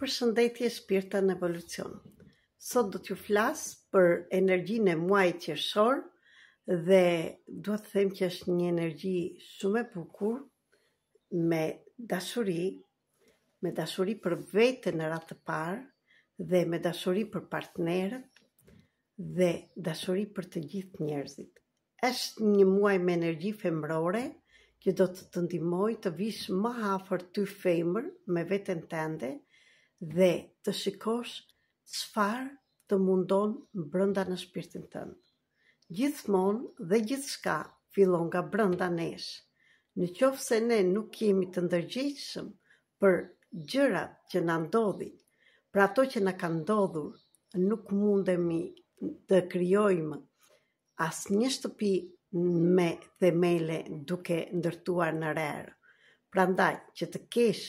Përshëndetje shpirta në evolucion. Sot do t'ju flas për energjinë e muajit qershor dhe dua të them që është një energji shumë e bukur me dashuri për veten në radhë të parë dhe me dashuri për partnerët dhe dashuri për të gjithë njerëzit. Është një muaj me energji femërore që do të ndihmojë të vish më afër ty femër me veten tënde dhe të shikosh çfarë të mundon brenda në shpirtin tënd. Gjithmonë dhe gjithçka fillon nga brenda nesh. Në qoftë se ne nuk jemi të ndërgjegjshëm për gjërat që na ndodhin, për ato që na ka ndodhur, nuk mundemi të krijojmë asnjë shtëpi me themele duke ndërtuar në rerë. Prandaj që të kesh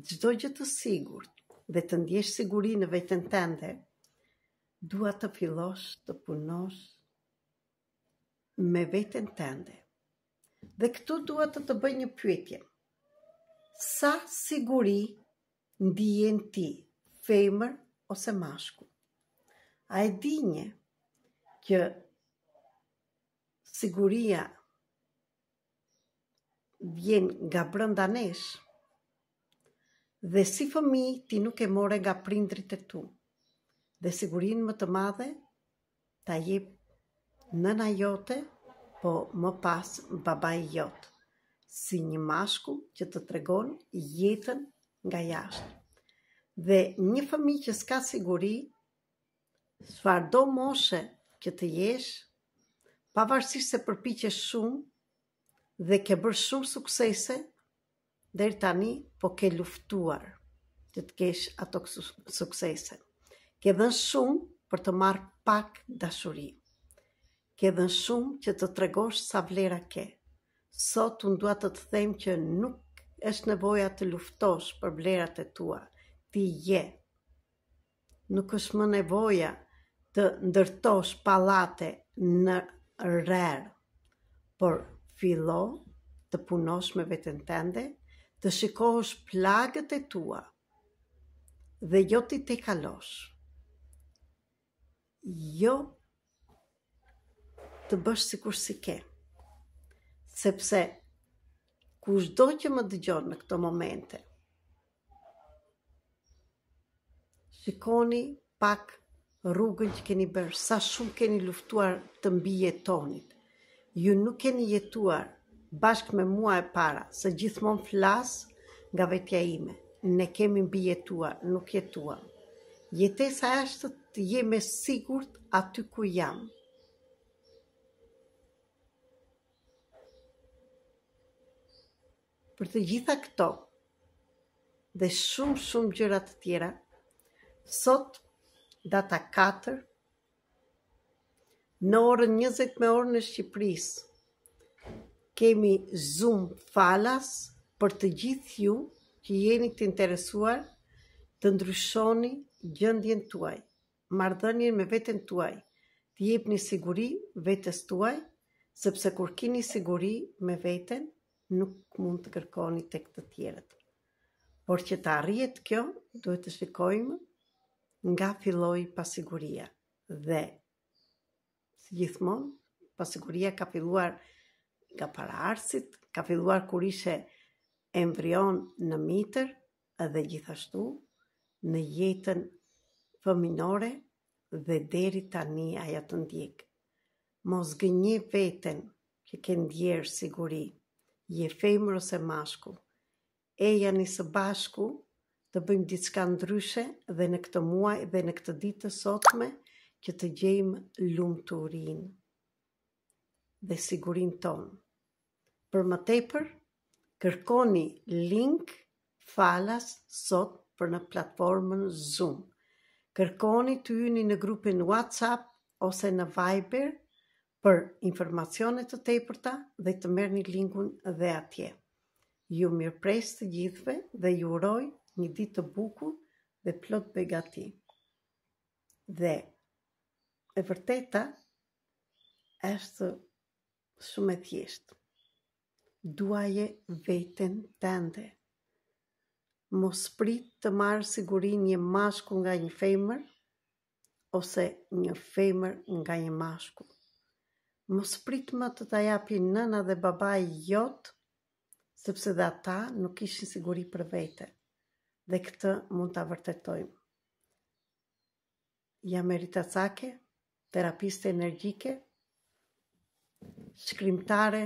çdo gjë të sigurt dhe të ndjesh siguri në veten tënde, dua të fillosh të punosh me veten tënde. Dhe këtu dua të bëj një pyetje. Sa siguri ndihen ti, femër ose mashkull? A e dinje që siguria vjen nga brenda nesh? Dhe si fëmijë ti nuk e more nga prindrit e tu. Dhe sigurinë më të madhe ta jep nëna jote, po më pas babai jot, si një mashkull që të tregon jetën nga jashtë. Dhe një fëmijë që s'ka siguri, çfarëdo moshe që të jesh, pavarësisht se përpiqesh shumë dhe ke bërë shumë suksese, deri tani po ke luftuar që të kesh ato suksese. Ke dhënë shumë për të marrë pak dashuri. Ke dhënë shumë që të tregosh sa vlera ke. Sot unë dua të të them që nuk është nevoja të luftosh për vlerat e tua. Ti je. Nuk është më nevoja të ndërtosh pallate në rerë, por fillo të punosh me veten tënde, të shikosh plagët e tua dhe jo ti te kalosh. Jo të bësh sikur si ke. Sepse kushdo që më dëgjon në këto momente, shikoni pak rrugën që keni bërë, sa shumë keni luftuar të mbi jetonit. Ju nuk keni jetuar bashkë me mua e para, se gjithmonë flas nga vetja ime. Ne kemi mbi jetuar, nuk jetuam. Jetesa është të jem e sigurt aty ku jam. Për të gjitha këto dhe shumë gjëra të tjera, sot data 4 në orën 20 me orën e Shqipërisë kemi Zoom falas për të gjithë ju që jeni të interesuar të ndryshoni gjendjen tuaj, marrëdhënien me veten tuaj, të jepni siguri vetes tuaj, sepse kur keni siguri me veten, nuk mund të kërkoni tek të tjerët. Por që të arrihet kjo, duhet të shikojmë nga filloi pasiguria. Dhe si gjithmonë, pasiguria ka filluar nga paraardhësit, ka filluar kur ishe embrion në mitër, edhe gjithashtu në jetën fëminore dhe deri tani ajo të ndjek. Mos gënje veten që ke ndjerë siguri, je femër ose mashkull. Ejani së bashku të bëjmë diçka ndryshe dhe në këtë muaj dhe në këtë ditë të sotme që të gjejmë lumturinë dhe sigurinë tonë. Për më tepër, kërkoni link falas sot për në platformën Zoom. Kërkoni të hyni në grupin WhatsApp ose në Viber për informacione të tepërta dhe të merrni linkun dhe atje. Ju mirëpres të gjithëve dhe ju uroj një ditë të bukur dhe plot begati. Dhe e vërteta është shumë e thjeshtë. Duaje veten tënde. mos prit të marrë sigurin një mashkull nga një femër, ose një femër nga një mashkull. Mos prit më të ta japi nëna dhe babai jot, sepse dhe ata nuk ishin siguri për vete. Dhe këtë mund ta vërtetojmë. Jam Erita Cake, terapiste energjike, shkrimtare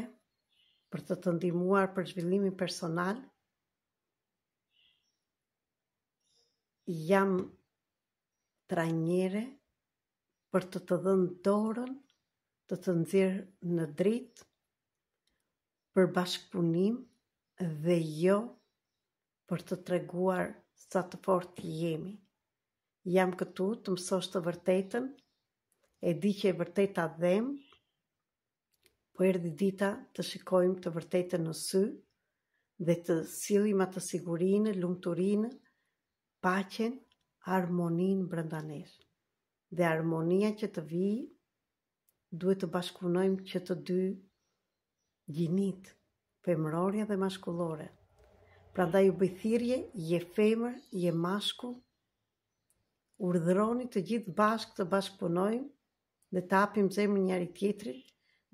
për të ndihmuar për zhvillimin personal. Jam trajnere për të dhënë dorën të nxjerrë në dritë për bashkëpunim dhe jo për të treguar sa të fortë jemi. Jam këtu të mësosh të vërtetën, e di që e vërteta dhem, po erdhi dita të shikojmë të vërtetën në sy dhe të sillim atë sigurinë, lumturinë, paqen, harmoninë brenda nesh. Dhe harmonia që të vijë, duhet të bashkëpunojmë që të dy gjinit, femërorja dhe mashkullore. Prandaj u bëj thirrje, je femër, je mashkull, urdhëroni të gjithë bashkë të bashkëpunojmë dhe të hapim zemrën njëri tjetrit,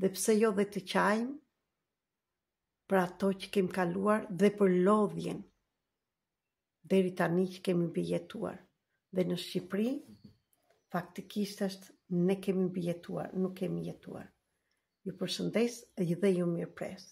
dhe pse jo dhe të qajmë për ato që kemi kaluar dhe për lodhjen deri tani që kemi mbijetuar. Dhe në Shqipëri, faktikisht është ne kemi mbijetuar, nuk kemi jetuar. Ju përshëndes dhe ju mirëpres.